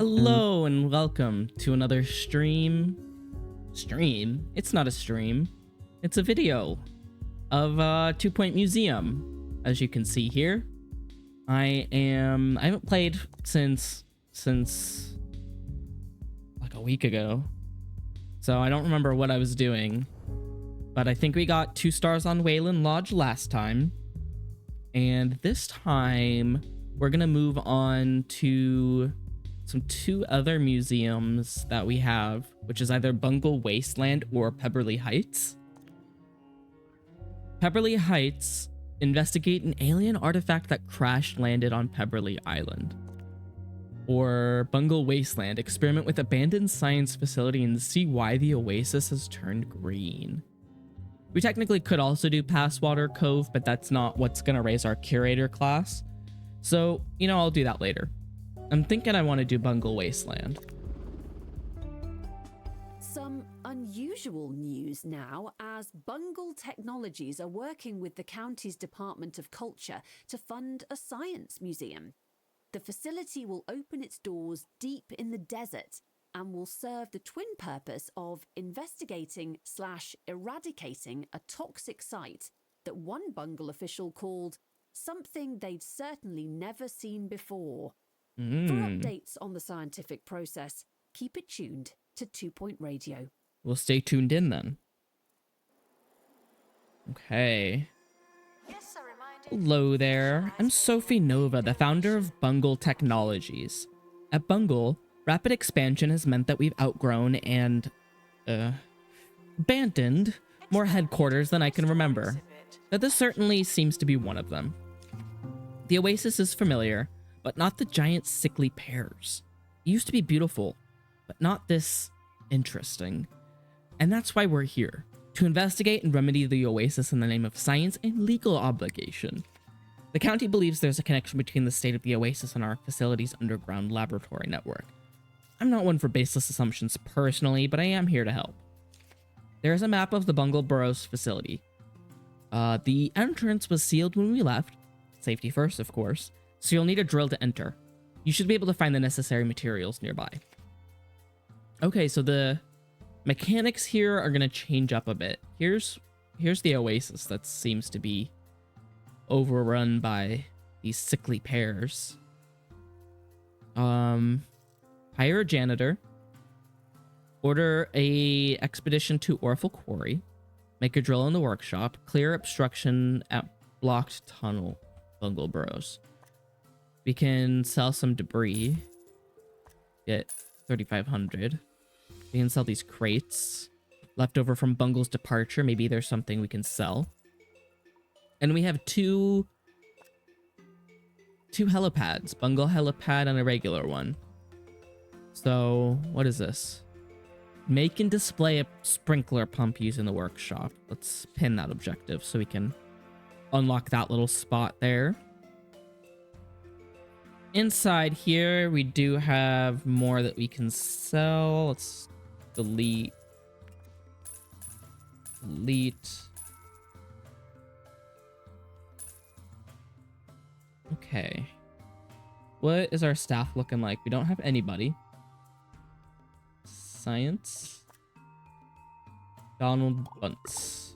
Hello and welcome to another stream. It's not a stream. It's a video of 2 Point Museum. As you can see here, I haven't played since like a week ago. So I don't remember what I was doing. But I think we got 2 stars on Wayland Lodge last time. And this time we're gonna move on to some 2 other museums that we have, which is either Bundle Wasteland or Pebberley Heights. Pebberley Heights, investigate an alien artifact that crash landed on Pebberley Island. Or Bungle Wasteland, experiment with abandoned science facility and see why the oasis has turned green. We technically could also do Passwater Cove, but that's not what's gonna raise our curator class. So, you know, I'll do that later. I'm thinking I want to do Bungle Wasteland. Some unusual news now, as Bungle Technologies are working with the county's Department of Culture to fund a science museum. The facility will open its doors deep in the desert and will serve the twin purpose of investigating/eradicating a toxic site that one Bungle official called something they'd certainly never seen before. For updates on the scientific process, keep it tuned to 2 Point Radio. We'll stay tuned in then. Okay. Hello there. I'm Sophie Nova, the founder of Bungle Technologies. At Bungle, rapid expansion has meant that we've outgrown and abandoned more headquarters than I can remember. But this certainly seems to be one of them. The oasis is familiar, but not the giant sickly pears. It used to be beautiful, but not this interesting. And that's why we're here, to investigate and remedy the oasis in the name of science and legal obligation. The county believes there's a connection between the state of the oasis and our facility's underground laboratory network. I'm not one for baseless assumptions personally, but I am here to help. There is a map of the Bungle Burrows facility. The entrance was sealed when we left, safety first of course, so you'll need a drill to enter. You should be able to find the necessary materials nearby. Okay, so the mechanics here are going to change up a bit. Here's the oasis that seems to be overrun by these sickly pears. Hire a janitor. Order a expedition to Orphle Quarry. Make a drill in the workshop. Clear obstruction at blocked tunnel, Bungle Burrows. We can sell some debris. Get 3,500. We can sell these crates. Leftover from Bungle's departure. Maybe there's something we can sell. And we have two helipads. Bungle helipad and a regular one. So, what is this? Make and display a sprinkler pump using the workshop. Let's pin that objective so we can unlock that little spot there. Inside here, we do have more that we can sell. Let's delete. Okay. What is our staff looking like? We don't have anybody. Science. Donald Bunce.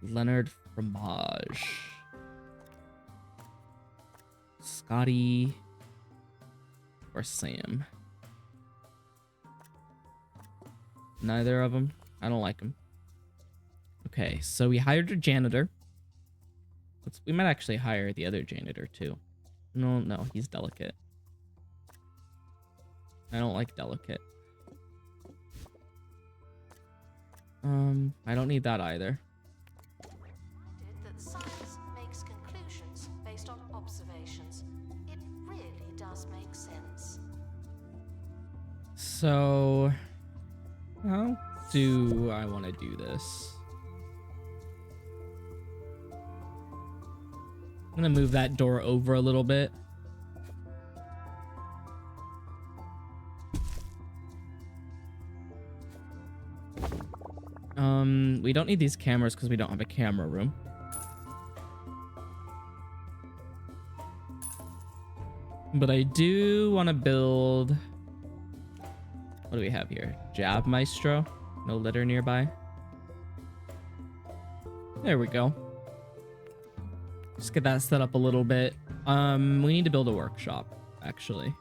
Leonard Fromage. Scotty. Or Sam. Neither of them. I don't like them. Okay, so we hired a janitor. We might actually hire the other janitor too. No, he's delicate. I don't like delicate. I don't need that either. That science makes conclusions based on observations. It really does make sense. So, how do I want to do this? I'm gonna move that door over a little bit. We don't need these cameras because we don't have a camera room. But I do want to build... What do we have here? Jab Maestro? No litter nearby. There we go. Just get that set up a little bit. We need to build a workshop, actually.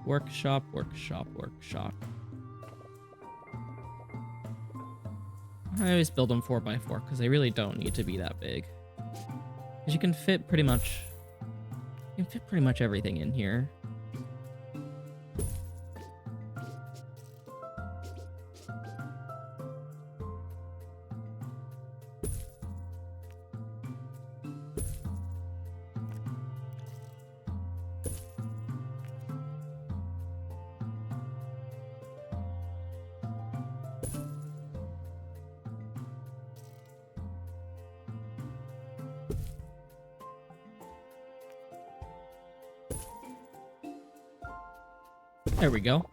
Workshop. I always build them 4x4 because they really don't need to be that big. Because you can fit pretty much everything in here. There we go.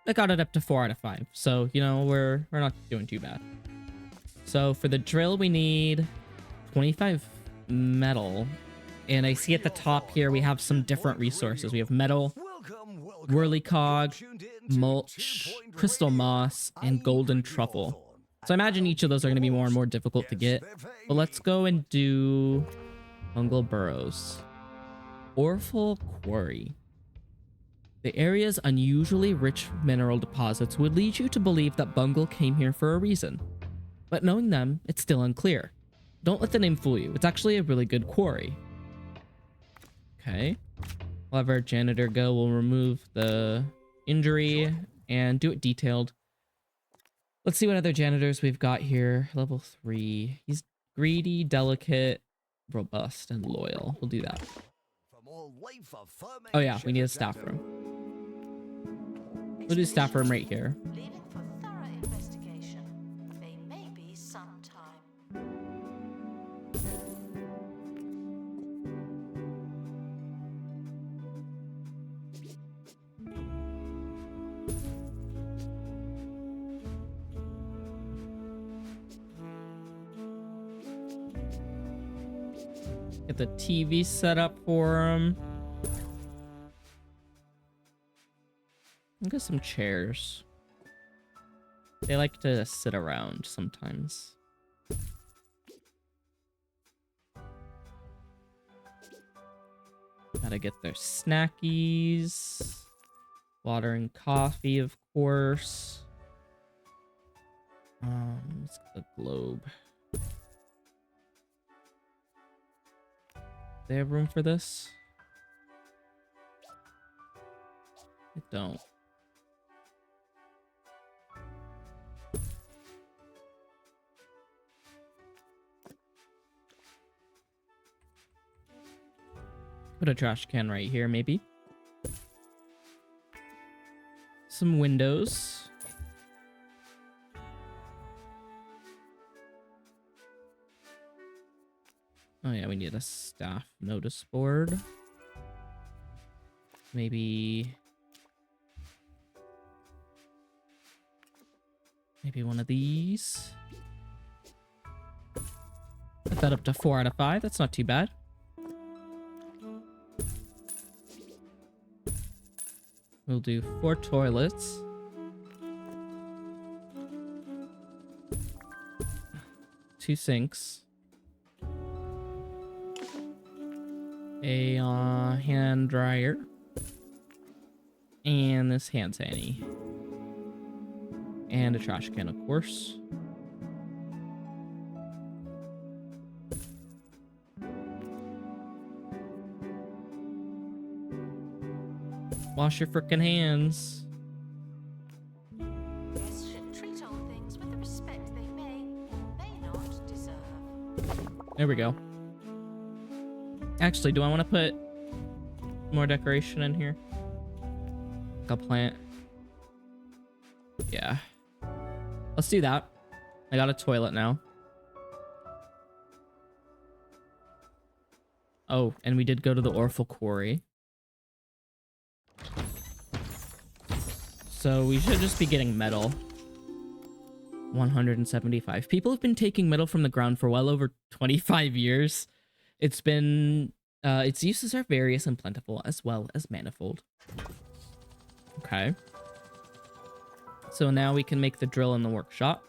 I got it up to 4 out of 5. So, you know, we're not doing too bad. So for the drill, we need 25 metal. And I see at the top here, we have some different resources. We have metal, whirlycog, mulch, crystal moss, and golden truffle. So I imagine each of those are going to be more and more difficult to get. But let's go and do Bungle Burrows. Orphle Quarry. The area's unusually rich mineral deposits would lead you to believe that Bungle came here for a reason. But knowing them, it's still unclear. Don't let the name fool you. It's actually a really good quarry. Okay. We'll have our janitor go. We'll remove the injury and do it detailed. Let's see what other janitors we've got here. Level 3. He's greedy, delicate, robust, and loyal. We'll do that. Oh yeah, we need a staff room. We'll do staff room right here. Leaving for thorough investigation. They may be some time. Get the TV set up for him. Get some chairs. They like to sit around sometimes. Gotta get their snackies. Water and coffee, of course. Let's get the globe. They have room for this? I don't. Put a trash can right here, maybe. Some windows. Oh yeah, we need a staff notice board. Maybe one of these. Put that up to 4 out of 5. That's not too bad. We'll do 4 toilets. Two sinks. A hand dryer. And this hand sanitizer. And a trash can, of course. Wash your frickin' hands. Guests should treat all things with the respect they may or may not deserve. There we go. Actually, do I want to put more decoration in here? Like a plant? Yeah. Let's do that. I got a toilet now. Oh, and we did go to the Orphle Quarry. So we should just be getting metal. 175. People have been taking metal from the ground for well over 25 years. It's been Its uses are various and plentiful, as well as manifold. Okay. So now we can make the drill in the workshop.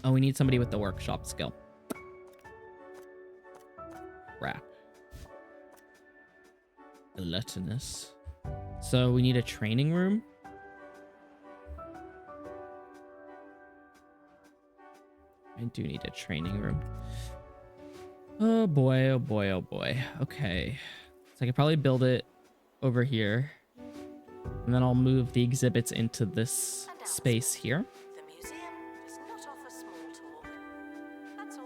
Oh, we need somebody with the workshop skill. Crap. Gluttonous. So we need a training room. I do need a training room. Oh boy, oh boy, oh boy. Okay. So I could probably build it over here. And then I'll move the exhibits into this space here. The museum does not offer small talk. That's all.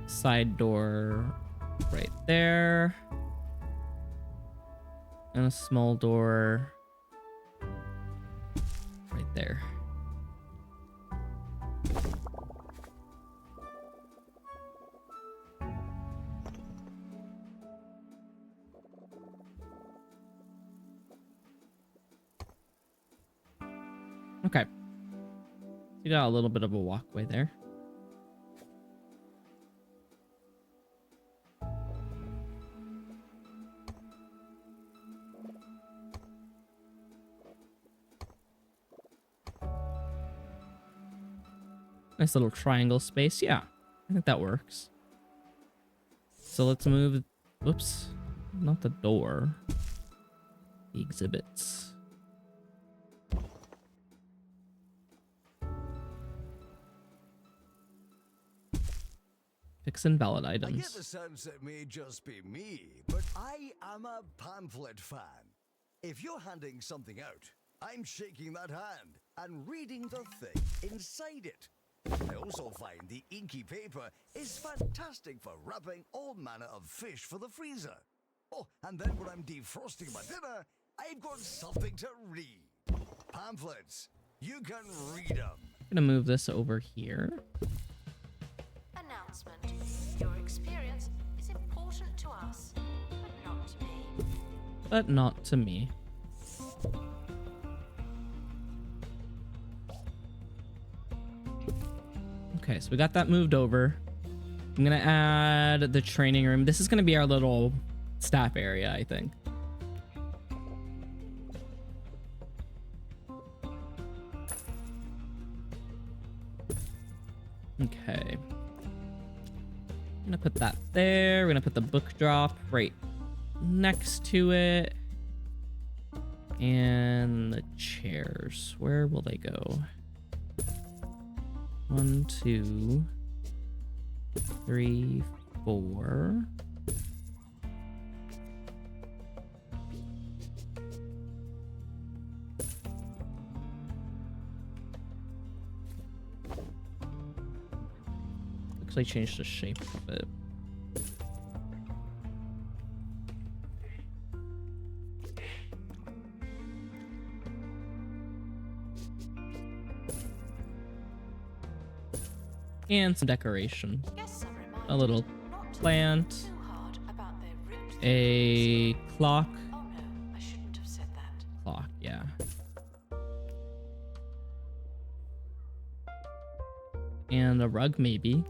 Side door right there. And a small door right there. Okay. You got a little bit of a walkway there. Nice little triangle space. Yeah, I think that works. So let's move. Whoops. Not the door. The exhibits. Fix invalid I get the items. sense it may just be me, but I am a pamphlet fan. If you're handing something out, I'm shaking that hand and reading the thing inside it. I also find the inky paper is fantastic for wrapping all manner of fish for the freezer. Oh, and then when I'm defrosting my dinner, I've got something to read. Pamphlets. You can read them. I'm gonna move this over here. Announcement. Your experience is important to us, but not to me. But not to me. Okay, so we got that moved over. I'm gonna add the training room. This is gonna be our little staff area, I think. Okay. I'm gonna put that there. We're gonna put the book drop right next to it. And the chairs. Where will they go? 1, 2, 3, 4. Actually changed the shape of it. And some decoration. Guests are reminded A little not to plant. think too hard about their route. A clock. Oh no, I shouldn't have said that. Clock, yeah. And a rug, maybe.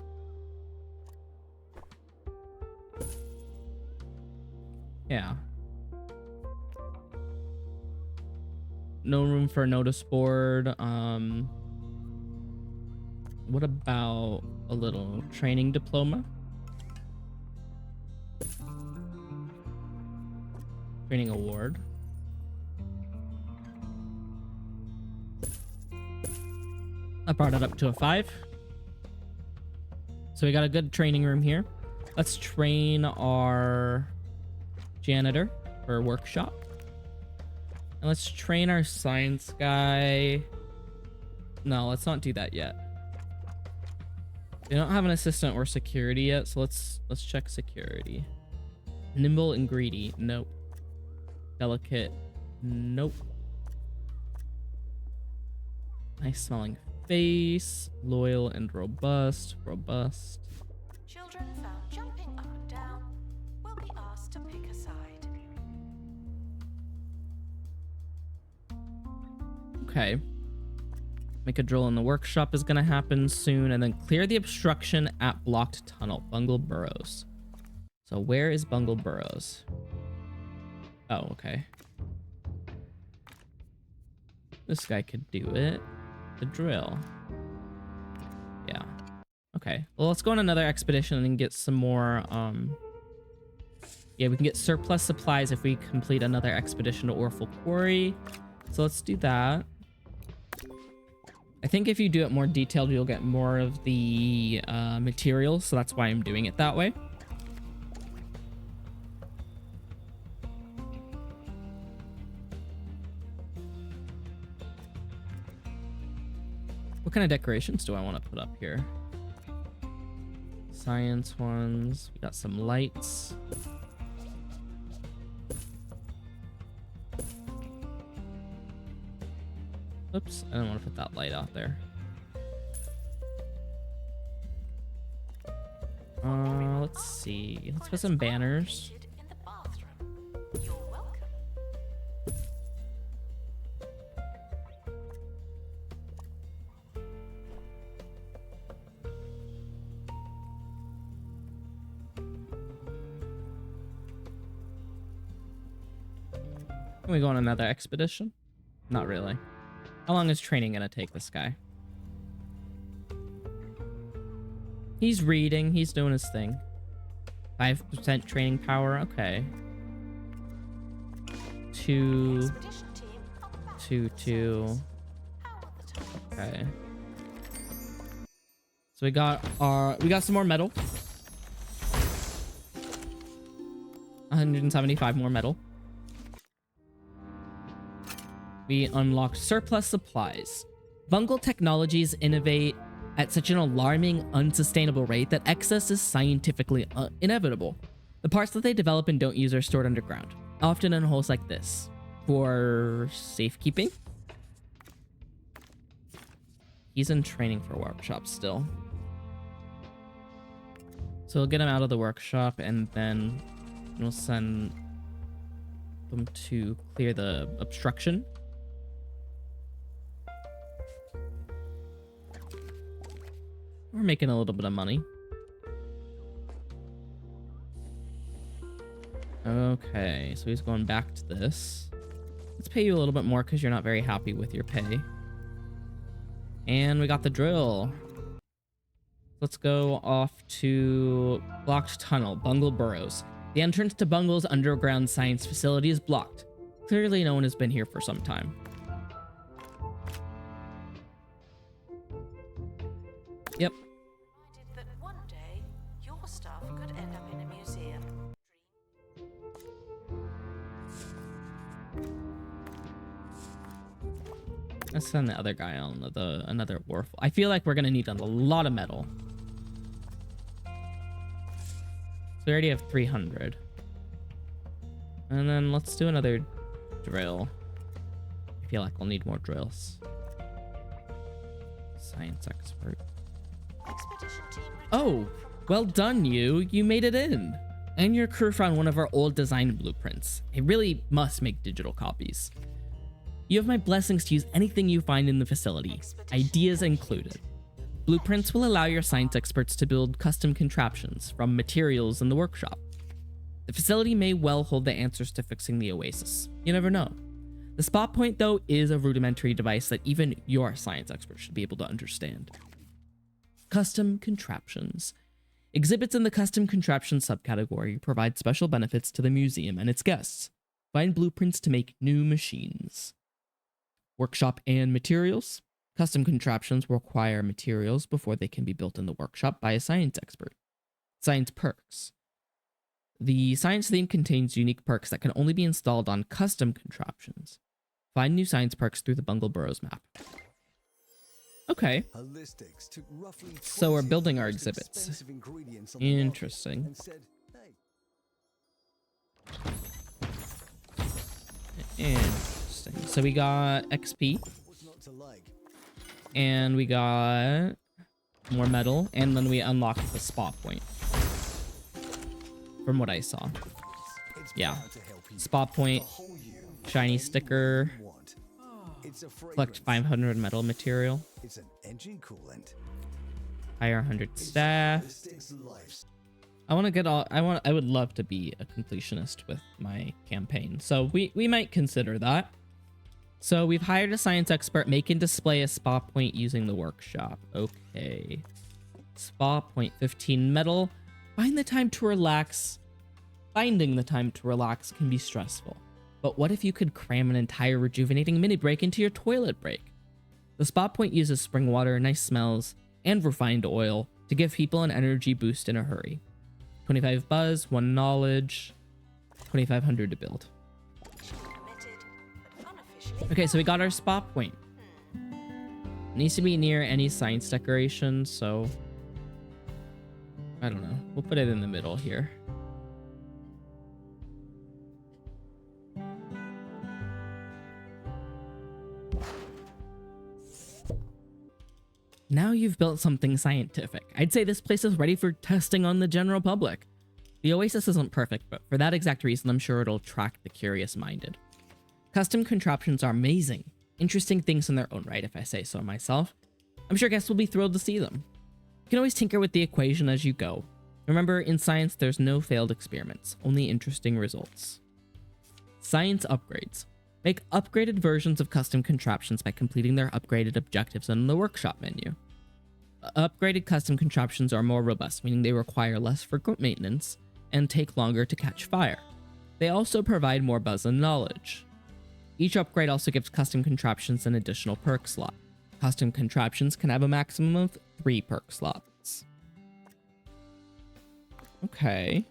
Yeah. No room for a notice board. What about a little training diploma? Training award. I brought it up to a 5. So we got a good training room here. Let's train our janitor for workshop. And let's train our science guy. No, let's not do that yet. We don't have an assistant or security yet, so let's check security. Nimble and greedy, nope. Delicate, nope. Nice smelling face. Loyal and robust, robust. Children found jumping up and down will be asked to pick a side. Okay. Make a drill in the workshop is gonna happen soon, and then clear the obstruction at blocked tunnel. Bungle burrows. So where is Bungle burrows? Oh, okay. This guy could do it. The drill. Yeah. Okay. Well, let's go on another expedition and get some more, yeah, we can get surplus supplies if we complete another expedition to Orphle Quarry. So let's do that. I think if you do it more detailed, you'll get more of the materials, so that's why I'm doing it that way. What kind of decorations do I want to put up here? Science ones. We got some lights. Oops, I don't want to put that light out there. Let's see. Let's put some banners. In the bathroom. You're welcome. Can we go on another expedition? Not really. How long is training gonna take this guy? He's reading. He's doing his thing. 5% training power. Okay. 2, Expedition team on the back 2, 2. How are the times? Okay. So we got some more metal. 175 more metal. We unlocked surplus supplies. Bungle technologies innovate at such an alarming, unsustainable rate that excess is scientifically inevitable. The parts that they develop and don't use are stored underground, often in holes like this, for safekeeping. He's in training for workshop still. So we'll get him out of the workshop, and then we'll send them to clear the obstruction. We're making a little bit of money. Okay, so he's going back to this. Let's pay you a little bit more because you're not very happy with your pay. And we got the drill. Let's go off to blocked tunnel, Bungle burrows. The entrance to Bungle's underground science facility is blocked. Clearly no one has been here for some time. Yep. Reminded that one day your stuff could end up in a museum. Let's send the other guy on another wharf. I feel like we're gonna need a lot of metal. So we already have 300. And then let's do another drill. I feel like we'll need more drills. Science expert. Expedition team Oh, well done, you. You made it in. And your crew found one of our old design blueprints. I really must make digital copies. You have my blessings to use anything you find in the facility, ideas included. Blueprints will allow your science experts to build custom contraptions from materials in the workshop. The facility may well hold the answers to fixing the oasis. You never know. The spot point, though, is a rudimentary device that even your science expert should be able to understand. Custom contraptions. Exhibits in the custom contraptions subcategory provide special benefits to the museum and its guests. Find blueprints to make new machines. Workshop and materials. Custom contraptions require materials before they can be built in the workshop by a science expert. Science perks. The science theme contains unique perks that can only be installed on custom contraptions. Find new science perks through the Bungle Burrows map. Okay. So we're building our exhibits. Interesting. Interesting. So we got XP. And we got more metal, and then we unlock the spot point. From what I saw. Yeah. Spot point, shiny sticker, collect 500 metal material, It's an engine coolant. hire 100 staff. I want to get all. I would love to be a completionist with my campaign, so we might consider that. So we've hired a science expert, make and display a spot point using the workshop. Okay. Spot point, 15 metal. Find the time to relax. Finding the time to relax can be stressful. But what if you could cram an entire rejuvenating mini break into your toilet break? The spot point uses spring water, nice smells, and refined oil to give people an energy boost in a hurry. 25 buzz, 1 knowledge, 2,500 to build. Okay, so we got our spot point. It needs to be near any science decoration, so I don't know. We'll put it in the middle here. Now you've built something scientific. I'd say this place is ready for testing on the general public. The oasis isn't perfect, but for that exact reason, I'm sure it'll attract the curious-minded. Custom contraptions are amazing, interesting things in their own right, if I say so myself. I'm sure guests will be thrilled to see them. You can always tinker with the equation as you go. Remember, in science, there's no failed experiments, only interesting results. Science upgrades. Make upgraded versions of custom contraptions by completing their upgraded objectives in the workshop menu. Upgraded custom contraptions are more robust, meaning they require less frequent maintenance and take longer to catch fire. They also provide more buzz and knowledge. Each upgrade also gives custom contraptions an additional perk slot. Custom contraptions can have a maximum of 3 perk slots. Okay.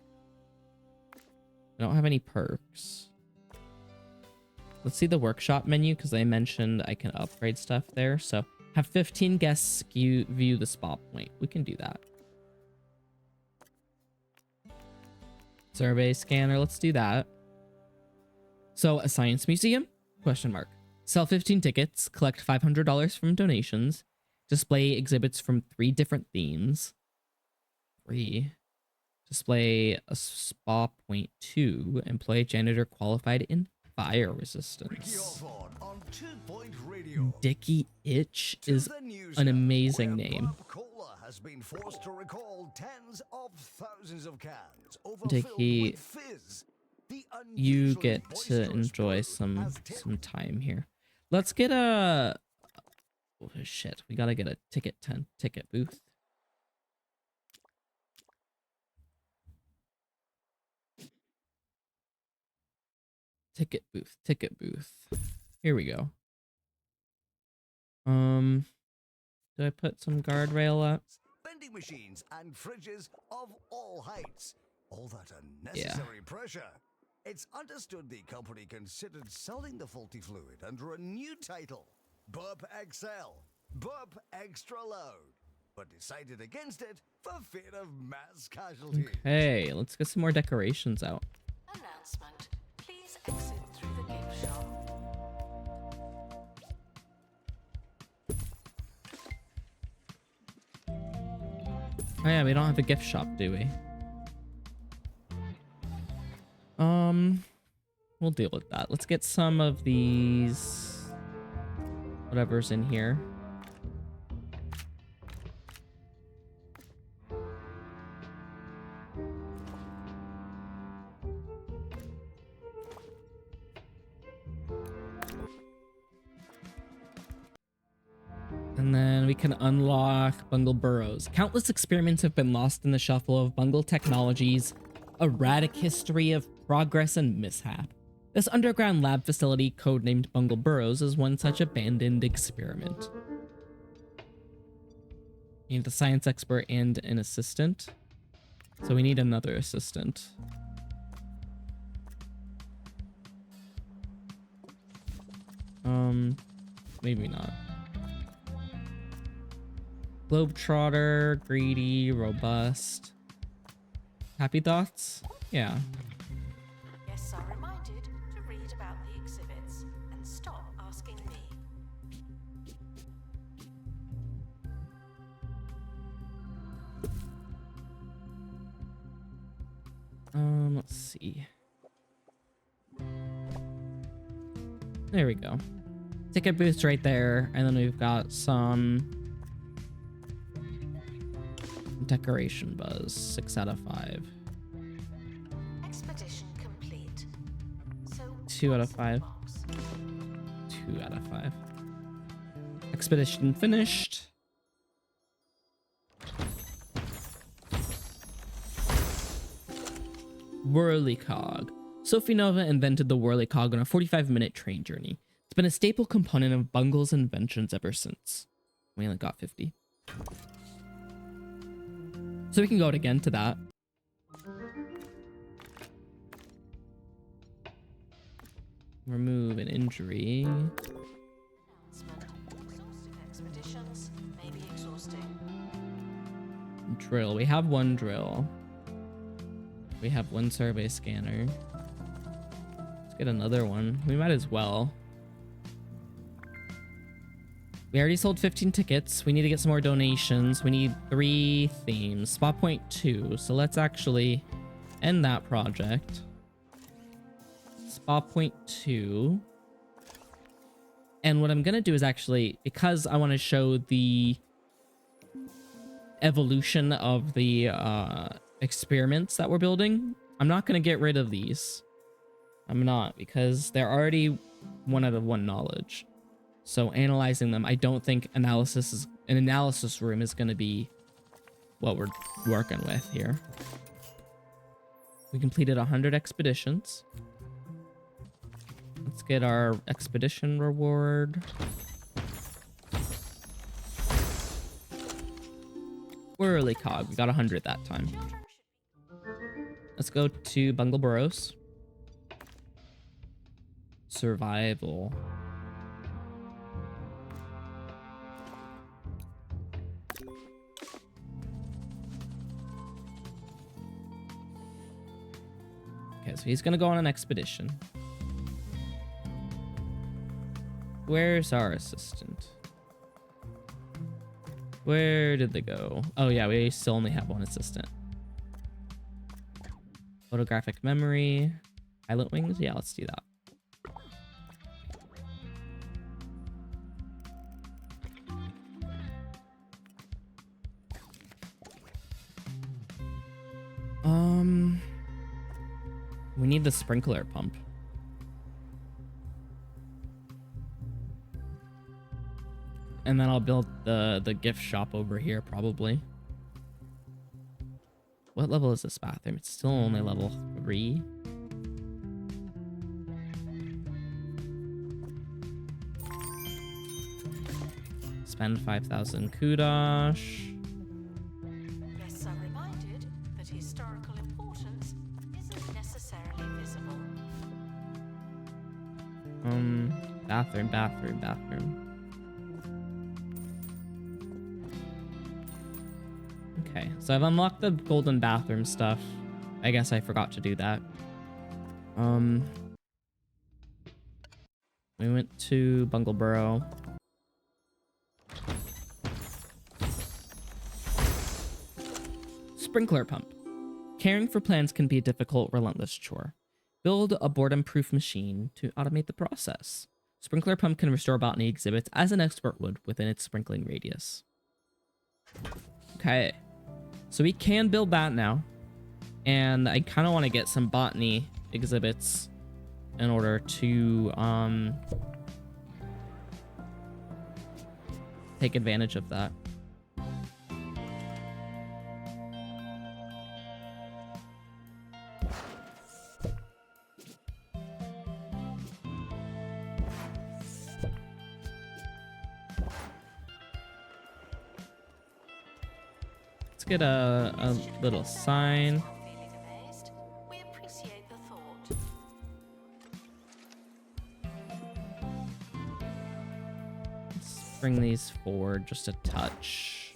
I don't have any perks. Let's see the workshop menu, because they mentioned I can upgrade stuff there. So have 15 guests view the spot point. We can do that. Survey scanner, let's do that. So a science museum? Question mark. Sell 15 tickets, collect $500 from donations, display exhibits from 3 different themes. 3. Display a spot point 2, employ a janitor qualified in fire resistance. Dicky Itch is an amazing name. Has been forced to recall tens of thousands of cans Dicky, you get to enjoy some time here. Let's get a... Oh shit, we gotta get a ticket booth. Ticket booth. Here we go. Do I put some guardrail up? Vending machines and fridges of all heights. All that unnecessary pressure. It's understood the company considered selling the faulty fluid under a new title, Burp XL, Burp Extra Load, but decided against it for fear of mass casualties. Okay, let's get some more decorations out. Announcement. Please exit through the gift shop. Oh yeah, we don't have a gift shop, do we? We'll deal with that. Let's get some of these... whatever's in here. And then we can unlock Bungle Burrows. Countless experiments have been lost in the shuffle of Bungle Technologies' erratic history of progress and mishap. This underground lab facility, codenamed Bungle Burrows, is one such abandoned experiment. We need a science expert and an assistant. So we need another assistant. Maybe not. Globetrotter, greedy, robust. Happy thoughts? Yeah. Guests are reminded to read about the exhibits and stop asking me. Let's see. There we go. Ticket booth's right there, and then we've got some decoration buzz. 6 out of 5. Expedition complete. So 2 out of what's in the 5. box? 2 out of 5. Expedition finished. Whirlycog. Sophie Nova invented the Whirlycog on a 45-minute train journey. It's been a staple component of Bungle's inventions ever since. We only got 50. So we can go out again to that. Remove an injury. Announcement. Exhaustive expeditions may be exhausting. Drill. We have one drill. We have one survey scanner. Let's get another one. We might as well. We already sold 15 tickets. We need to get some more donations. We need 3 themes. Spot point 2. So let's actually end that project. Spot point 2. And what I'm going to do is actually, because I want to show the evolution of the experiments that we're building, I'm not going to get rid of these. I'm not, because they're already 1 out of 1 knowledge. So analyzing them, I don't think an analysis room is going to be what we're working with here. We completed 100 expeditions. Let's get our expedition reward. Whirlycog. We got 100 that time. Children should Let's go to Bungle Burrows. Survival. Okay, so he's gonna go on an expedition. Where's our assistant? Where did they go? Oh yeah, we still only have 1 assistant. Photographic memory. Pilot wings? Yeah, let's do that. We need the sprinkler pump. And then I'll build the gift shop over here, probably. What level is this bathroom? It's still only level 3. Spend 5,000 kudosh. Guests are reminded that historical importance isn't necessarily visible. Bathroom. Okay, so I've unlocked the golden bathroom stuff. I guess I forgot to do that. We went to Bungleboro. Sprinkler pump. Caring for plants can be a difficult, relentless chore. Build a boredom-proof machine to automate the process. Sprinkler pump can restore botany exhibits as an expert would within its sprinkling radius. Okay. So we can build that now. And I kind of want to get some botany exhibits in order to take advantage of that. Let's get a little sign. Are feeling amazed? We appreciate the thought. Let's bring these forward just a touch.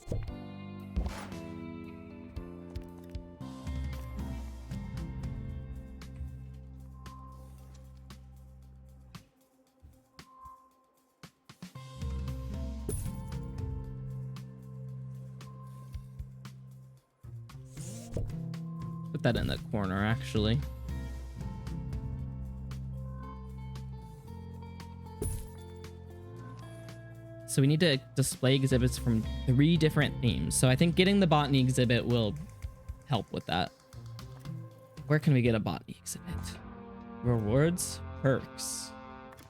Put that in the corner, actually. So we need to display exhibits from 3 different themes. So I think getting the botany exhibit will help with that. Where can we get a botany exhibit? Rewards, perks.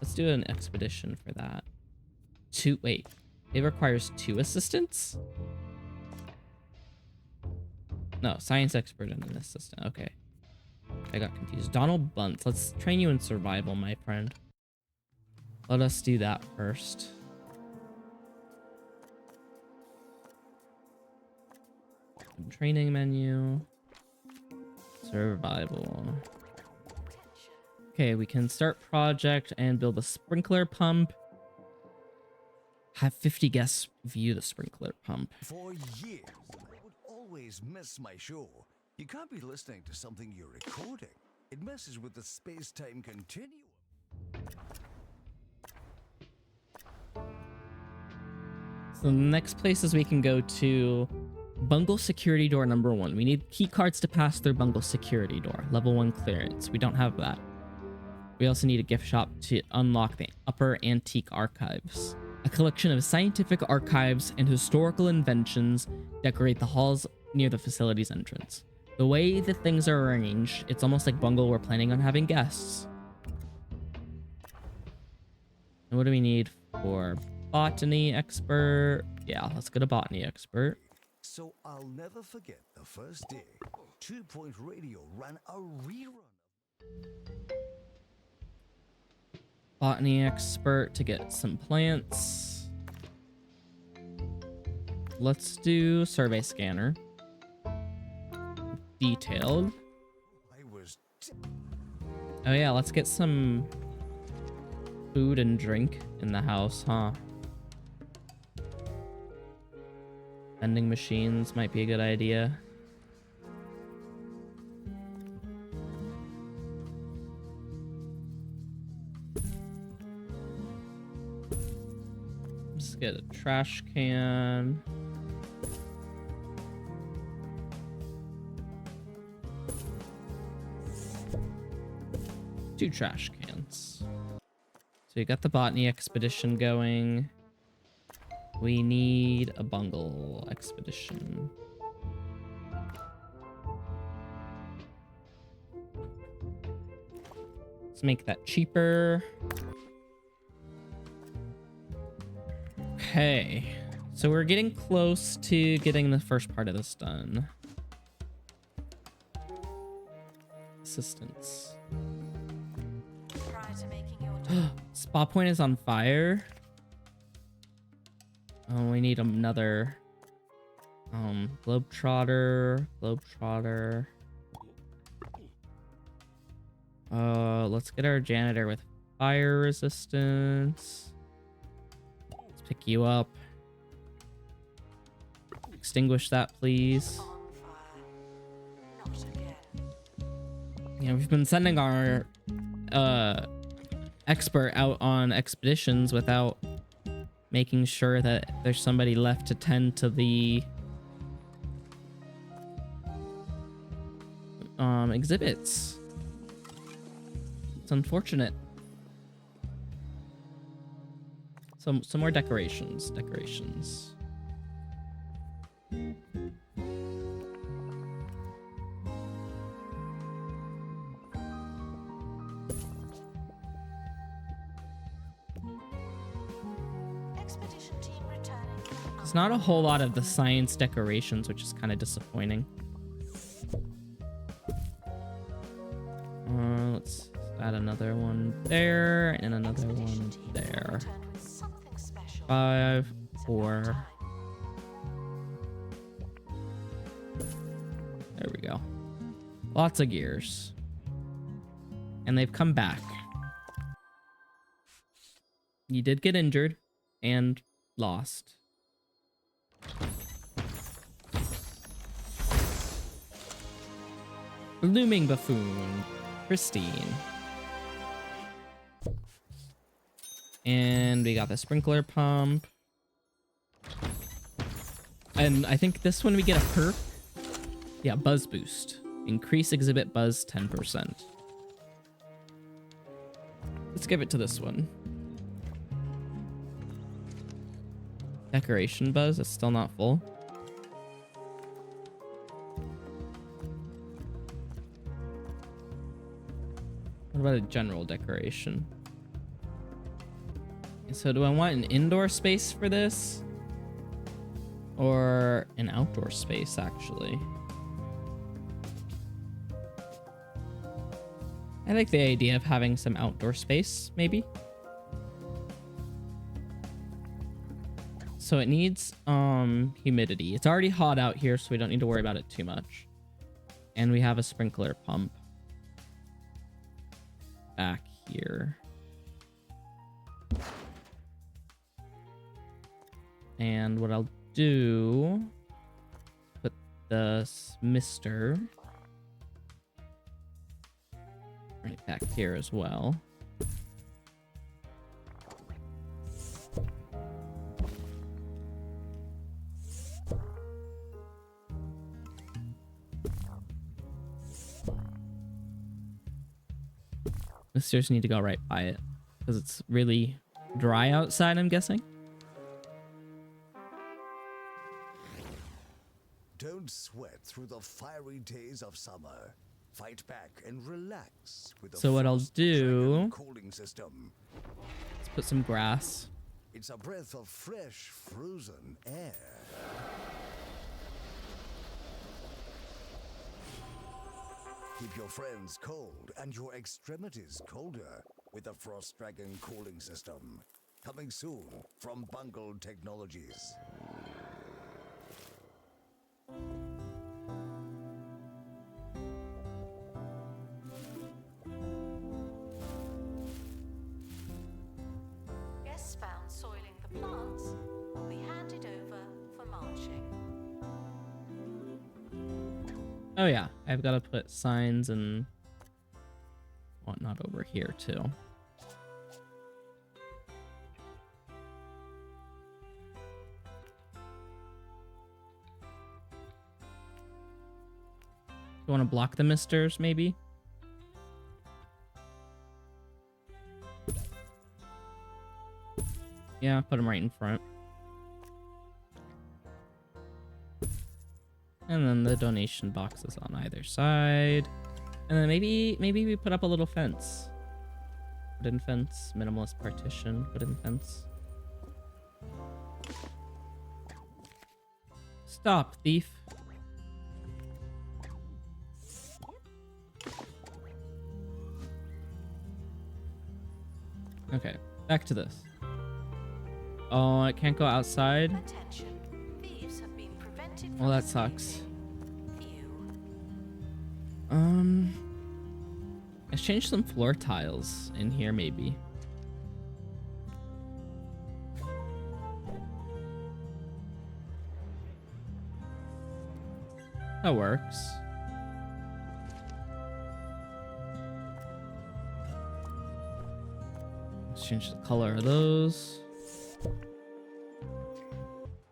Let's do an expedition for that. Wait, it requires 2 assistants? No, science expert and an assistant. Okay. I got confused. Donald Bunce. Let's train you in survival, my friend. Let us do that first. Training menu. Survival. Okay, we can start project and build a sprinkler pump. Have 50 guests view the sprinkler pump. For years, I would always miss my show. You can't be listening to something you're recording. It messes with the space-time continuum. So the next places we can go to Bungle security door number 1. We need key cards to pass through Bungle security door. Level 1 clearance. We don't have that. We also need a gift shop to unlock the upper antique archives. A collection of scientific archives and historical inventions decorate the halls near the facility's entrance. The way the things are arranged, it's almost like Bungle were planning on having guests. And what do we need for botany expert? Yeah, let's get a botany expert. So I'll never forget the first day 2 Point Radio ran a rerun. Botany expert to get some plants. Let's do survey scanner. Detailed. Oh yeah, let's get some food and drink in the house, huh? Vending machines might be a good idea. Let's get a trash can. Two trash cans. So you got the botany expedition going. We need a bungle expedition. Let's make that cheaper. Okay. So we're getting close to getting the first part of this done. Assistance. Prior to making your Spa point is on fire. Oh, we need another globetrotter. Let's get our janitor with fire resistance. Let's pick you up. Extinguish that, please. on fire. Not again. Yeah, we've been sending our expert out on expeditions without making sure that there's somebody left to tend to the exhibits. It's unfortunate. Some more decorations. Expedition team returning. There's not a whole lot of the science decorations, which is kind of disappointing. Let's add another one there and another one there. Return with something special. 5, 4. There we go. Lots of gears. And they've come back. You did get injured and lost. Blooming buffoon. Pristine. And we got the sprinkler pump. And I think this one we get a perk. Yeah, buzz boost. Increase exhibit buzz 10%. Let's give it to this one. Decoration buzz, it's still not full. What about a general decoration? So do I want an indoor space for this? Or an outdoor space, actually? I like the idea of having some outdoor space, maybe. So it needs humidity. It's already hot out here, so we don't need to worry about it too much. And we have a sprinkler pump back here. And what I'll do, put the mister right back here as well. Misters need to go right by it because it's really dry outside, I'm guessing. Don't sweat through the fiery days of summer. Fight back and relax with the So what I'll do, cooling system. let's put some grass. It's a breath of fresh, frozen air. Keep your friends cold and your extremities colder with the Frost Dragon cooling system. Coming soon from Bungle Technologies. Guests found soiling the plants will be handed over for mulching. Oh yeah, I've got to put signs and whatnot over here too. You want to block the misters, maybe? Yeah, put them right in front. And then the donation boxes on either side. And then maybe we put up a little fence. Wooden fence, minimalist partition, wooden fence. Stop, thief. Okay, back to this. Oh, I can't go outside. Attention. Thieves have been prevented Well, from that sucks. View. Let's change some floor tiles in here, maybe. That works. Let's change the color of those.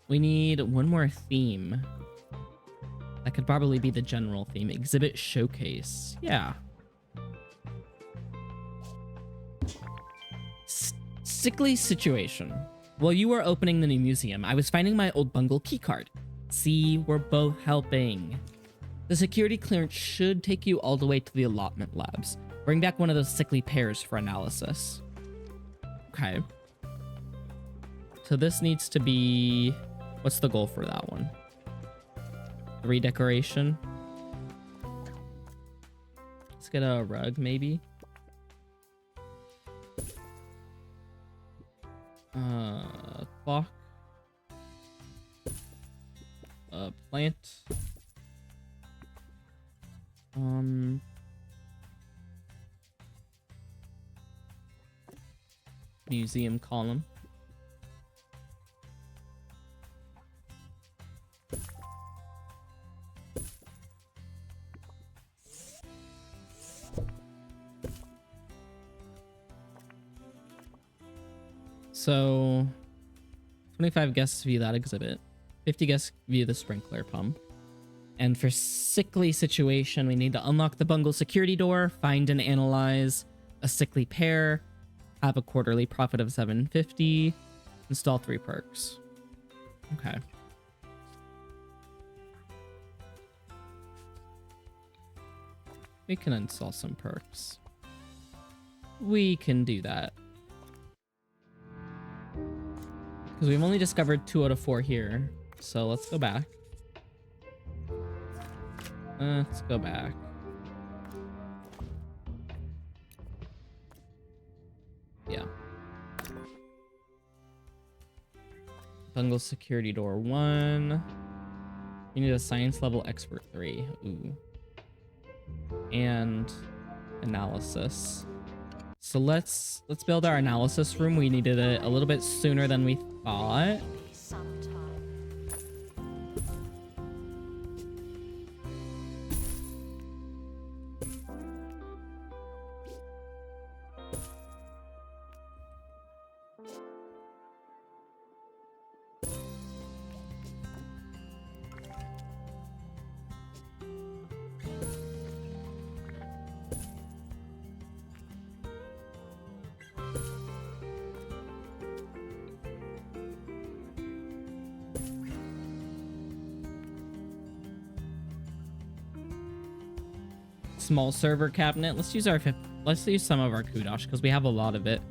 We need one more theme. That could probably be the general theme. Exhibit showcase. Yeah. Sickly situation. While you were opening the new museum, I was finding my old Bungle keycard. See, we're both helping. The security clearance should take you all the way to the allotment labs. Bring back one of those sickly pairs for analysis. Okay. So this needs to be... What's the goal for that one? Redecoration. Let's get a rug, maybe. Clock. A plant. Museum column. So 25 guests view that exhibit. 50 guests view the sprinkler pump. And for sickly situation, we need to unlock the Bungle security door, find and analyze a sickly pair, have a quarterly profit of 750, install 3 perks. Okay. We can install some perks. We can do that. Because we've only discovered 2 out of 4 here. So let's go back. Let's go back. Yeah. Bungle security door 1. We need a science level expert 3. Ooh. And analysis. So let's build our analysis room. We needed it a little bit sooner than we thought. Sometime. Small server cabinet. Let's use some of our kudosh because we have a lot of it.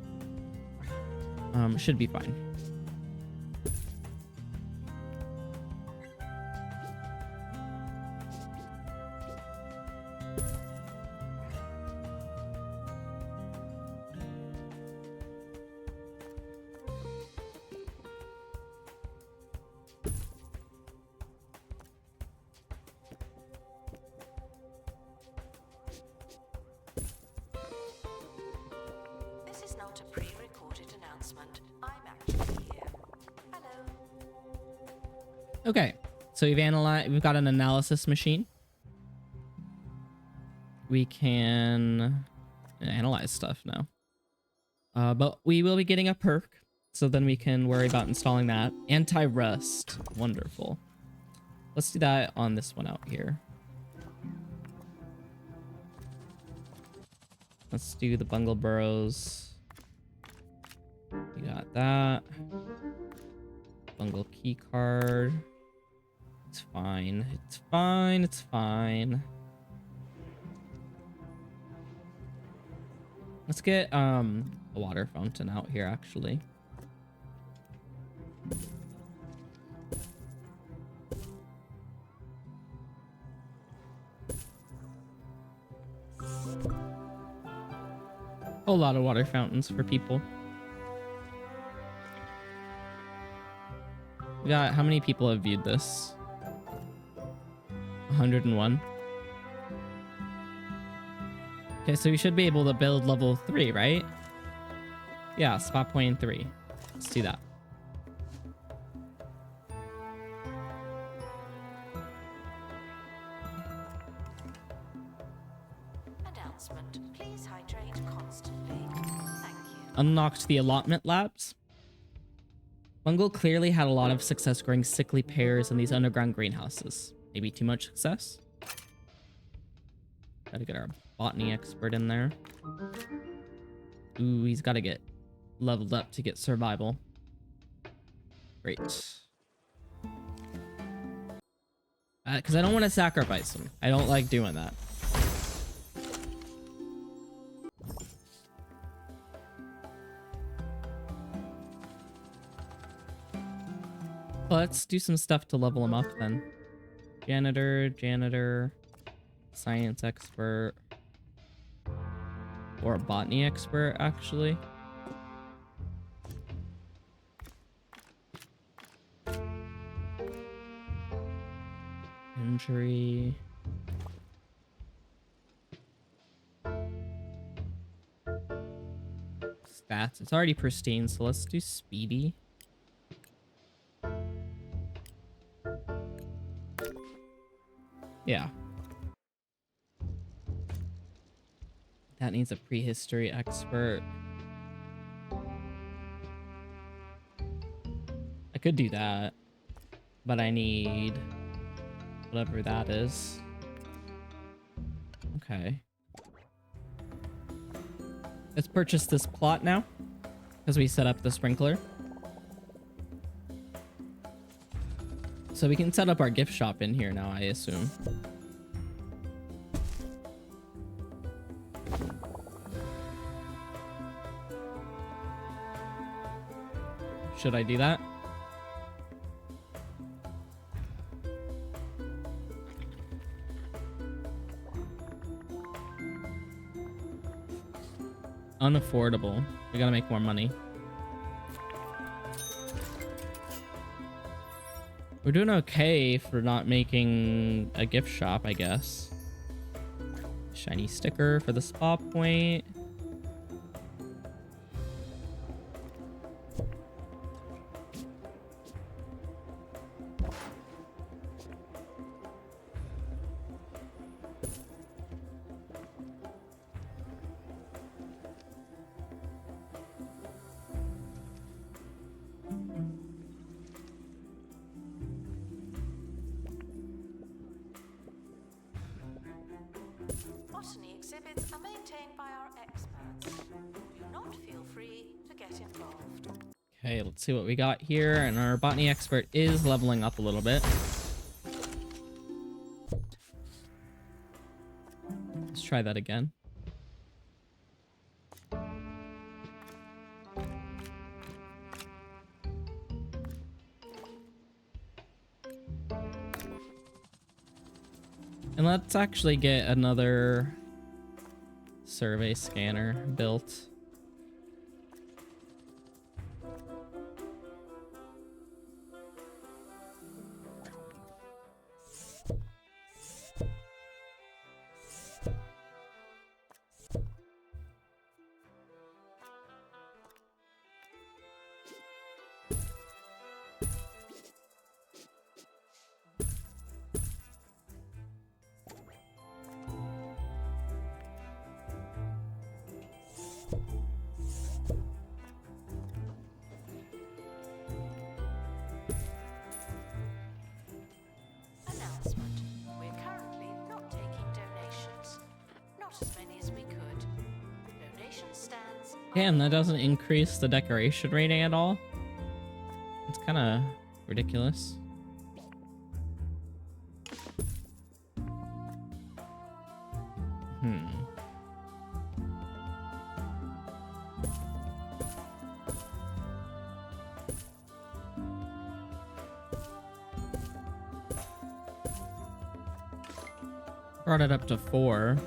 Should be fine. This is not a pre-recorded announcement. I'm actually here. Hello. Okay, so we've got an analysis machine. We can analyze stuff now. But we will be getting a perk, so then we can worry about installing that. Anti-rust. Wonderful. Let's do that on this one out here. Let's do the Bungle burrows. You got that. Bungle key card. It's fine. It's fine. It's fine. Let's get a water fountain out here actually. A lot of water fountains for people. We got, how many people have viewed this? 101. Okay, so we should be able to build level 3, right? Yeah, spot point 3. Let's do that. Announcement. Please hydrate constantly. Thank you. Unlocked the allotment labs. Bungle clearly had a lot of success growing sickly pears in these underground greenhouses. Maybe too much success? Gotta get our botany expert in there. Ooh, he's gotta get leveled up to get survival. Great. Because I don't want to sacrifice him. I don't like doing that. Let's do some stuff to level him up then. Janitor, science expert, or a botany expert, actually. Injury. Stats. It's already pristine, so let's do speedy. Yeah. That needs a prehistory expert. I could do that, but I need Whatever that is. Okay. Let's purchase this plot now, because we set up the sprinkler. So we can set up our gift shop in here now, I assume. Should I do that? Unaffordable. We gotta make more money. We're doing okay for not making a gift shop, I guess. Shiny sticker for the spa point. Botany exhibits are maintained by our experts. Do not feel free to get involved. Okay, let's see what we got here. And our botany expert is leveling up a little bit. Let's try that again. And let's actually get another survey scanner built. Announcement. We're currently not taking donations. Not as many as we could. Donation stands. Damn, that doesn't increase the decoration rating at all. It's kind of ridiculous. Brought it up to 4.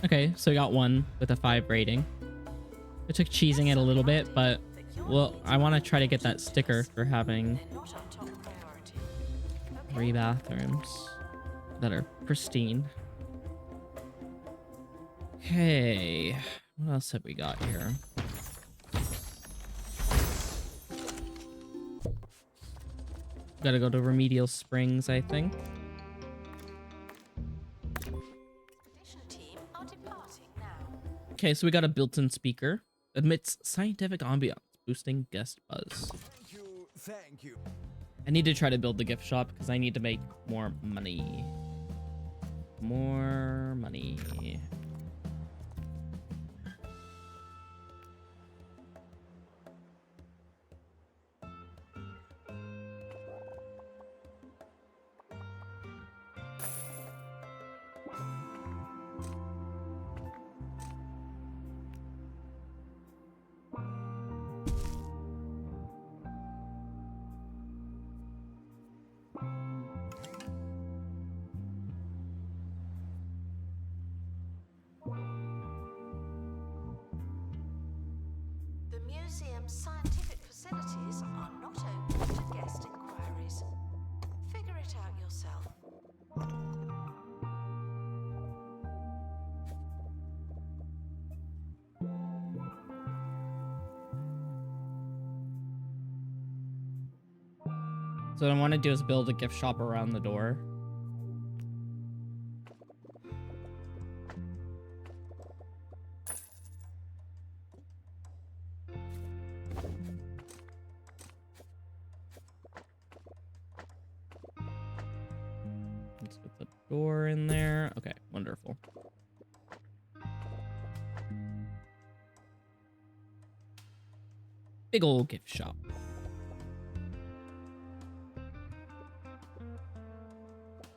Okay, so we got one with a 5 rating. It took cheesing it a little bit, but well, I want to try to get that sticker for having They're not our top priority. 3 bathrooms that are pristine. Okay, what else have we got here? Gotta go to Remedial Springs, I think. Expedition team are departing now. Okay, so we got a built-in speaker. Admits scientific ambiance, boosting guest buzz. Thank you, thank you. I need to try to build the gift shop because I need to make more money. More money. museum's scientific facilities are not open to guest inquiries. Figure it out yourself. So what I want to do is build a gift shop around the door. Let's put the door in there. Okay, wonderful. Big old gift shop.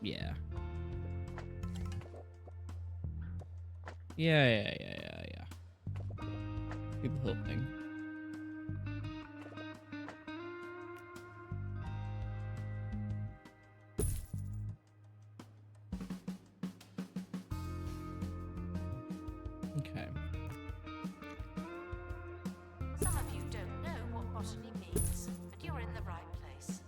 Yeah. Yeah. Do the whole thing. Okay. Some of you don't know what botany means, but you're in the right place.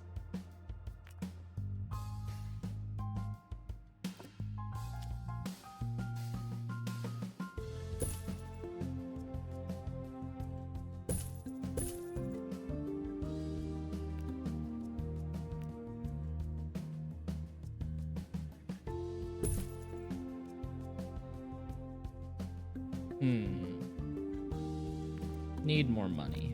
Need more money.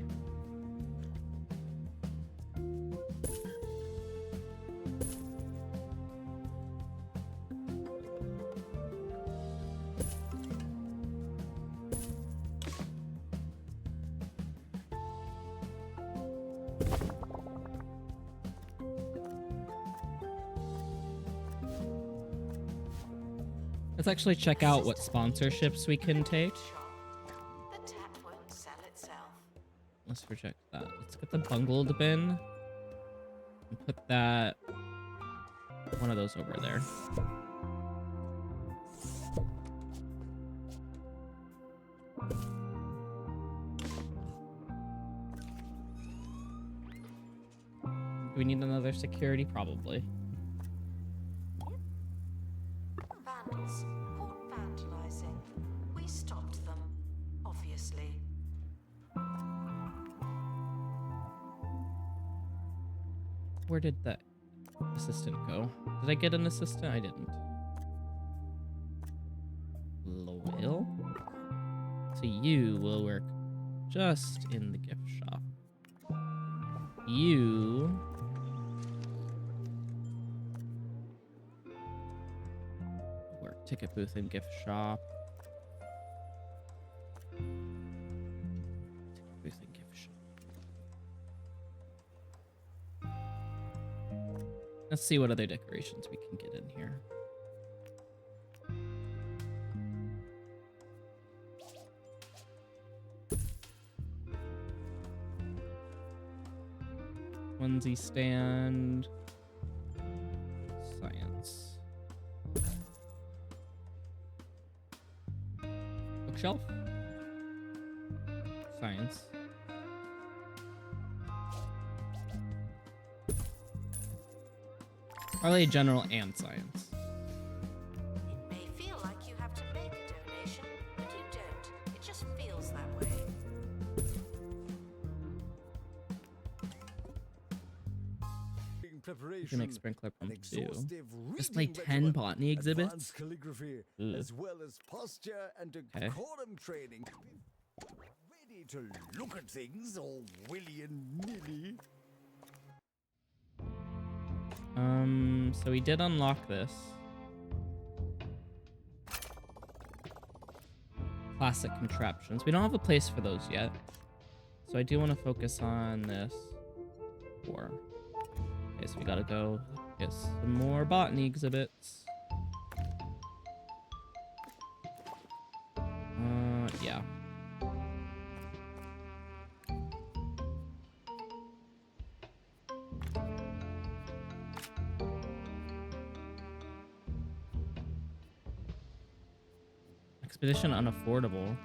Let's actually check out what sponsorships we can take. The tap won't sell itself. Let's reject that. Let's get the Bungle bin and put that one of those over there. Do we need another security? Probably. Vandals. Caught vandalizing. We stopped them, obviously. Where did that assistant go? Did I get an assistant? I didn't. Loyal? So you will work just in the gift shop. You... work ticket booth and gift shop. Ticket booth and gift shop. Let's see what other decorations we can get in here. Onesie stand. Science. Bookshelf. Science. Probably general and science. It may feel like you have to make a donation, but you don't. It just feels that way. You can make sprinkler pump too. Display 10 botany exhibits. Calligraphy, Ugh. as well as posture and decorum training. Ready to look at things all willy and nilly. So we did unlock this. Classic contraptions. We don't have a place for those yet. So I do want to focus on this. Okay, so we gotta go get some more botany exhibits. Yeah. Expedition unaffordable.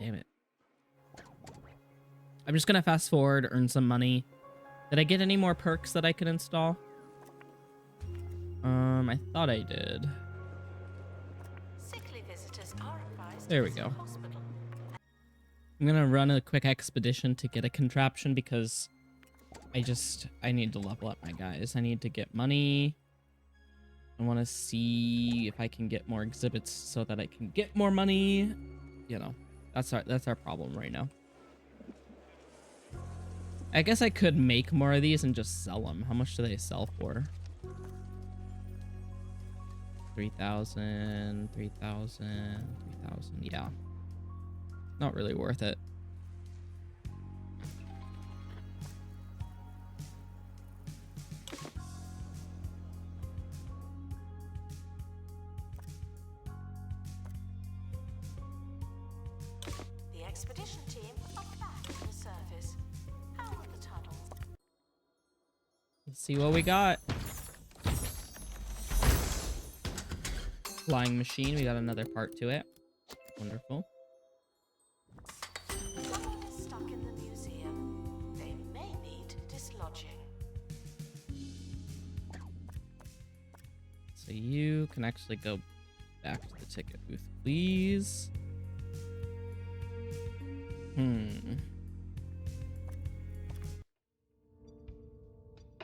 Damn it. I'm just gonna fast forward, earn some money. Did I get any more perks that I can install? I thought I did. Sickly visitors are advised There to we visit go. hospital. I'm gonna run a quick expedition to get a contraption because I need to level up my guys. I need to get money. I want to see if I can get more exhibits so that I can get more money. You know, that's our problem right now. I guess I could make more of these and just sell them. How much do they sell for? 3,000, 3,000, 3,000. Yeah. Not really worth it. The expedition team are back on the surface. How are the tunnels? Let's see what we got. Flying machine. We got another part to it. Wonderful. Someone is stuck in the museum. They may need dislodging. So you can actually go back to the ticket booth, please.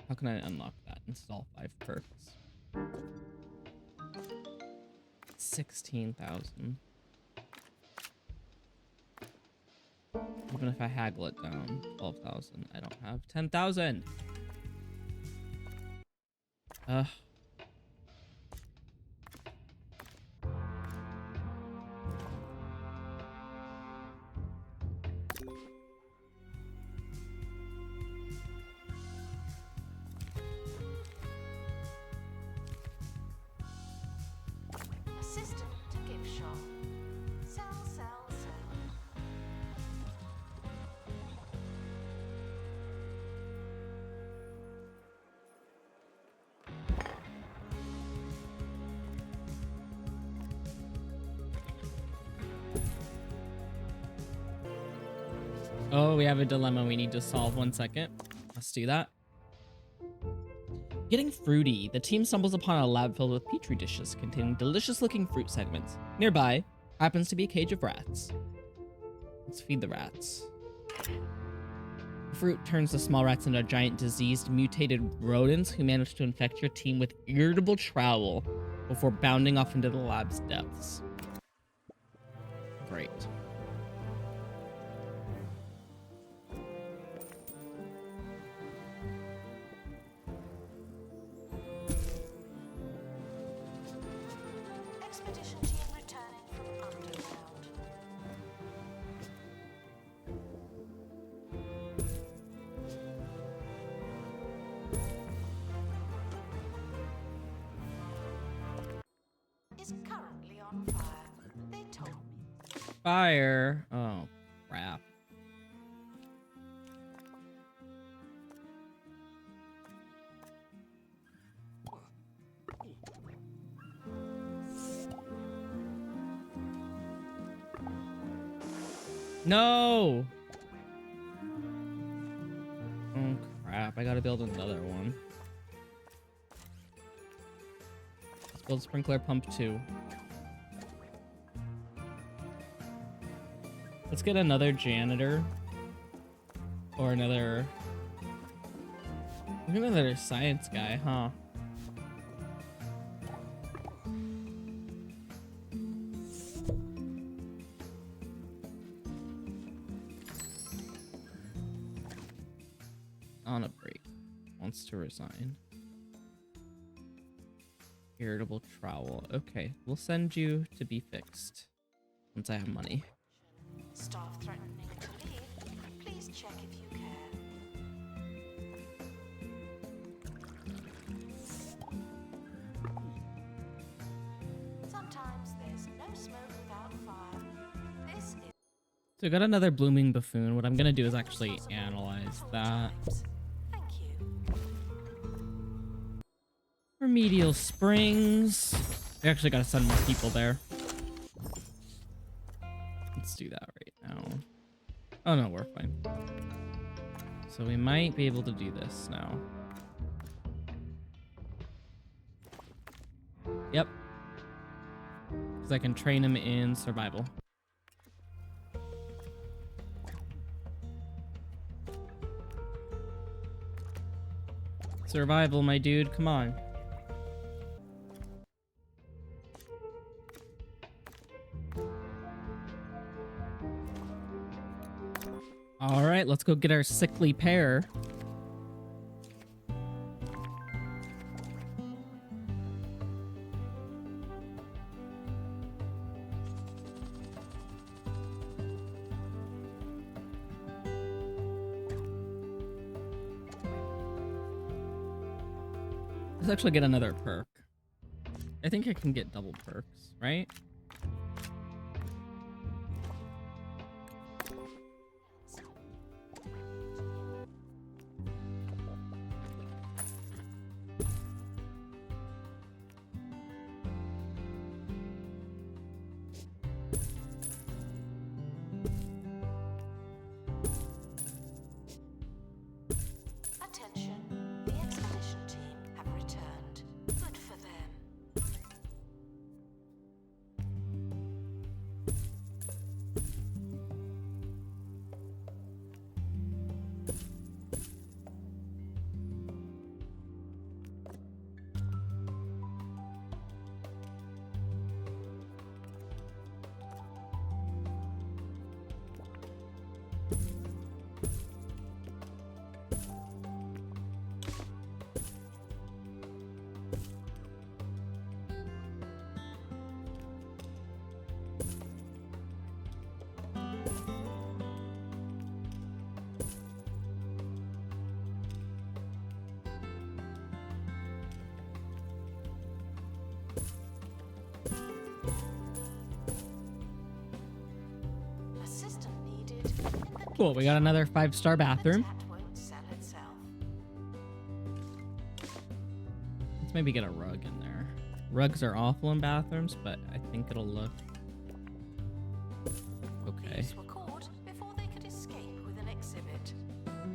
How can I unlock that? Install 5 perks. 16,000. Even if I haggle it down, 12,000. I don't have 10,000. Assistant to gift shop. Sell, sell, sell. Oh, we have a dilemma we need to solve. 1 second. Let's do that. Getting fruity. The team stumbles upon a lab filled with petri dishes containing delicious-looking fruit segments. Nearby happens to be a cage of rats. Let's feed the rats. The fruit turns the small rats into giant, diseased, mutated rodents who manage to infect your team with irritable trowel before bounding off into the lab's depths. Great. Expedition team returning from underground. Is currently on fire. They told me. Fire. Oh, crap. No! Oh, crap. I gotta build another one. Let's build sprinkler pump 2. Let's get another janitor. Or another... Maybe another science guy, huh? On a break. Wants to resign. Irritable trowel. Okay, we'll send you to be fixed. Once I have money. Staff threatening to leave. Please check if you care. Sometimes there's no smoke without fire. This is So I got another blooming buffoon. What I'm gonna do is actually analyze that. Thank you. Remedial Springs. We actually gotta send more people there. Let's do that right now. Oh no, we're fine. So we might be able to do this now. Yep. Because I can train him in survival. Survival, my dude, come on. All right, let's go get our sickly pair. Let's actually get another perk. I think I can get double perks, right? Attention, the expedition team have returned. Good for them. Assistant needed in the Cool, we got another 5-star bathroom. That won't sell itself. Let's maybe get a rug in there. Rugs are awful in bathrooms, but I think it'll look okay. Thieves were caught before they could escape with an exhibit.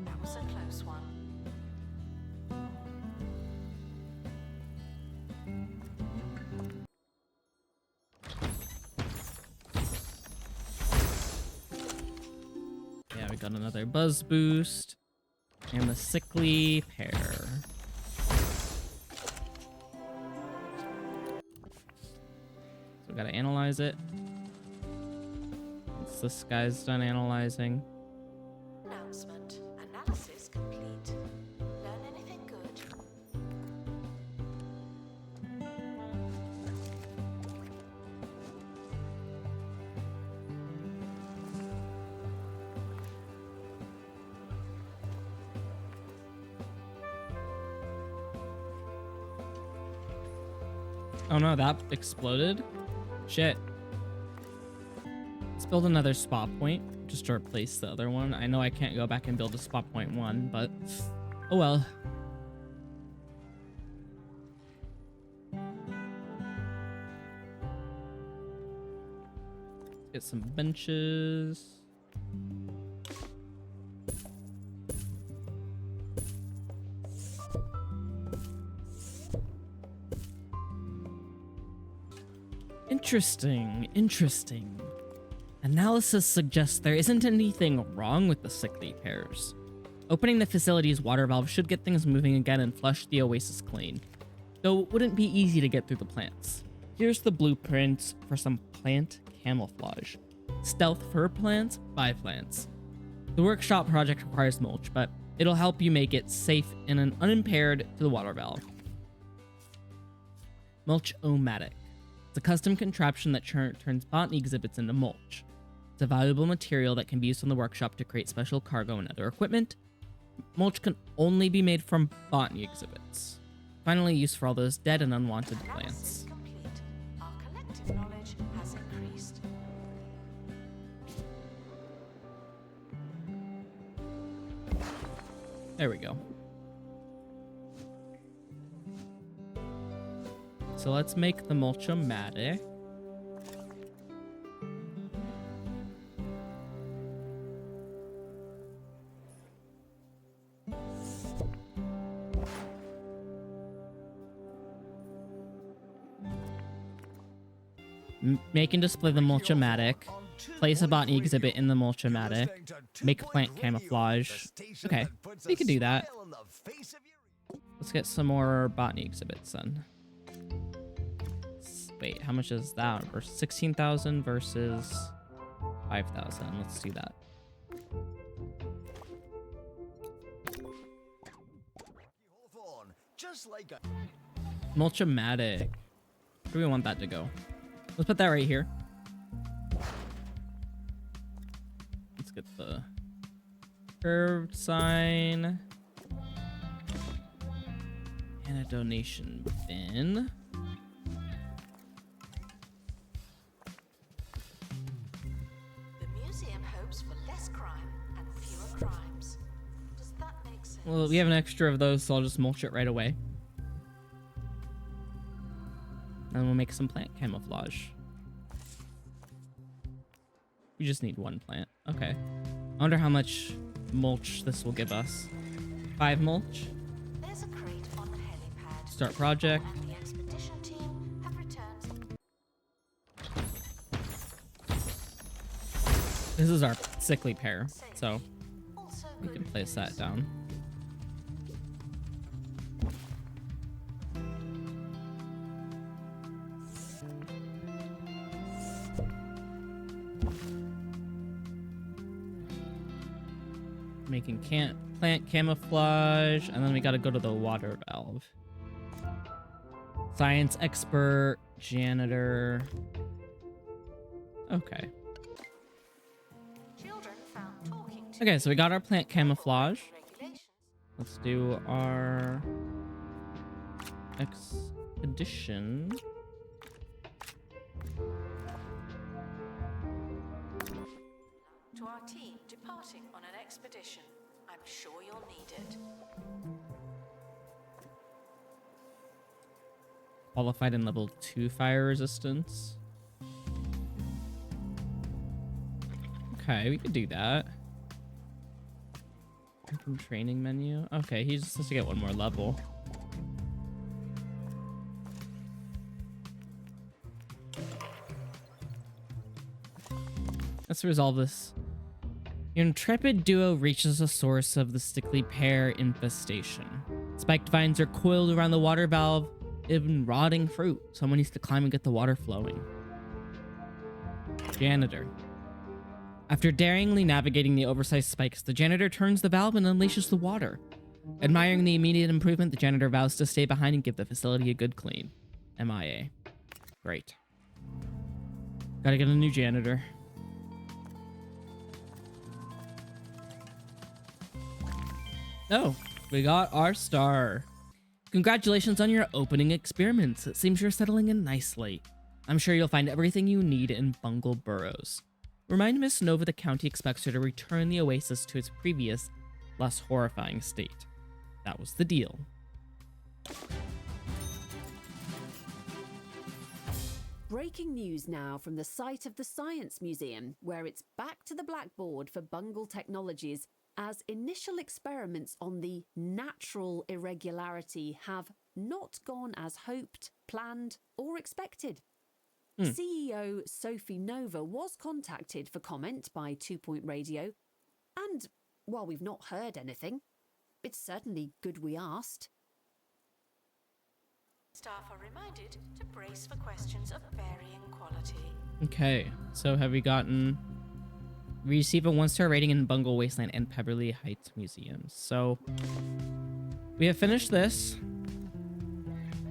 That was a close one. Yeah, we got another buzz boost and the sickly pair. So we gotta analyze it. Once this guy's done analyzing. Announcement. Analysis complete. Learn anything good? Oh no, that exploded? Shit. Let's build another spot point just to replace the other one. I know I can't go back and build a spot point 1, but oh well. Get some benches. Interesting. Analysis suggests there isn't anything wrong with the sickly pairs. Opening the facility's water valve should get things moving again and flush the oasis clean, though it wouldn't be easy to get through the plants. Here's the blueprint for some plant camouflage. Stealth fur plants by plants. The workshop project requires mulch, but it'll help you make it safe and unimpaired to the water valve. Mulch-o-matic. It's a custom contraption that turns botany exhibits into mulch. It's a valuable material that can be used in the workshop to create special cargo and other equipment. Mulch can only be made from botany exhibits. Finally, used for all those dead and unwanted plants. Analysis complete. Our collective knowledge has increased. There we go. So let's make the mulch-o-matic. Make and display the mulchamatic. Place a botany exhibit in the mulchamatic. Make plant camouflage. Okay, we could do that. Let's get some more botany exhibits then. Wait, how much is that? Versus 16,000 versus 5,000. Let's do that. Mulchamatic. Where do we want that to go? Let's put that right here. Let's get the curved sign. And a donation bin. The museum hopes for less crime and fewer crimes. Does that make sense? Well, we have an extra of those, so I'll just mulch it right away. And we'll make some plant camouflage. We just need one plant. Okay. I wonder how much mulch this will give us. 5 mulch. There's a crate on the helipad. Start project. And the expedition team have returned. This is our sickly pear, so Also we good can place that news. down. Making plant camouflage, and then we gotta go to the water valve. Science expert, janitor. Okay. Children found talking to Okay, so we got our plant camouflage. regulations. Let's do our expedition. To our team departing on an expedition. I'm sure you'll need it. Qualified in level 2 fire resistance. Okay, we could do that. From training menu. Okay, he just has to get one more level. Let's resolve this. Your intrepid duo reaches the source of the stickly pear infestation. Spiked vines are coiled around the water valve, even rotting fruit. Someone needs to climb and get the water flowing. Janitor. After daringly navigating the oversized spikes, the janitor turns the valve and unleashes the water. Admiring the immediate improvement, the janitor vows to stay behind and give the facility a good clean. MIA. Great. Gotta get a new janitor. Oh, we got our star. Congratulations on your opening experiments. It seems you're settling in nicely. I'm sure you'll find everything you need in Bungle Burrows. Remind Miss Nova the county expects her to return the oasis to its previous, less horrifying state. That was the deal. Breaking news now from the site of the Science Museum, where it's back to the blackboard for Bungle Technologies, as initial experiments on the natural irregularity have not gone as hoped, planned, or expected. CEO Sophie Nova was contacted for comment by 2 Point Radio, and while we've not heard anything, it's certainly good we asked. Staff are reminded to brace for questions of varying quality. Okay, so have we gotten... We receive a 1-star rating in Bundle Wasteland and Pebberley Heights Museums. So, we have finished this.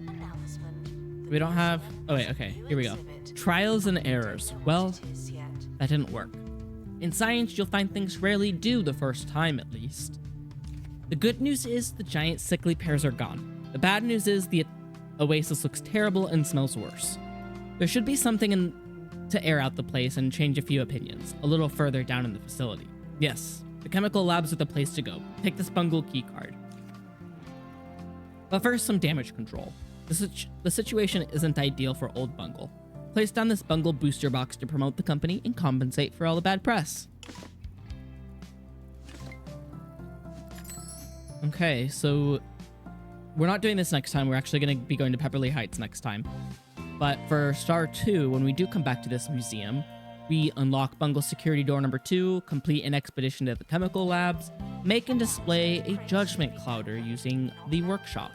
Announcement. We don't have... Oh, wait, okay, here we go. Trials and errors. Well, that didn't work. In science, you'll find things rarely do the first time, at least. The good news is the giant sickly pears are gone. The bad news is the oasis looks terrible and smells worse. There should be something to air out the place and change a few opinions, a little further down in the facility. Yes, the chemical labs are the place to go. Take this Bungle keycard. But first, some damage control. The situation isn't ideal for old Bungle. Place down this Bungle booster box to promote the company and compensate for all the bad press. Okay, so we're not doing this next time. We're actually going to be going to Pebberley Heights next time. But for Star 2, when we do come back to this museum, we unlock Bungle security door number 2, complete an expedition to the chemical labs, make and display a judgment clouder using the workshop,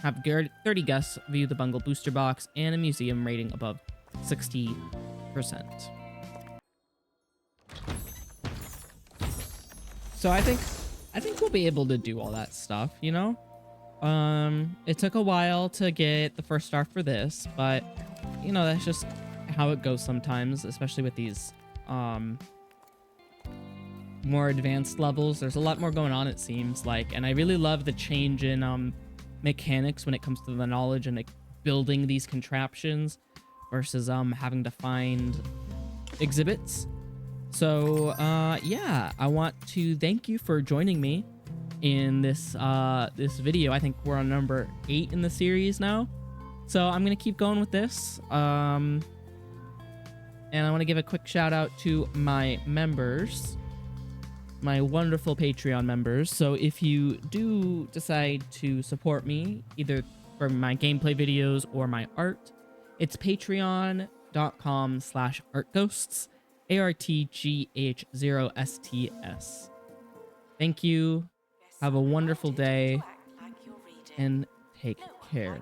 have 30 guests view the Bungle booster box, and a museum rating above 60%. So I think we'll be able to do all that stuff, you know? It took a while to get the first star for this, but you know, that's just how it goes sometimes, especially with these more advanced levels. There's a lot more going on, it seems like, and I really love the change in mechanics when it comes to the knowledge and like building these contraptions versus having to find exhibits. So yeah, I want to thank you for joining me in this this video. I think we're on number 8 in the series now, so I'm gonna keep going with this. And I want to give a quick shout out to my members, my wonderful Patreon members. So if you do decide to support me either for my gameplay videos or my art, it's patreon.com/artghosts, ARTGH0STS. Thank you. Have a wonderful day and take care.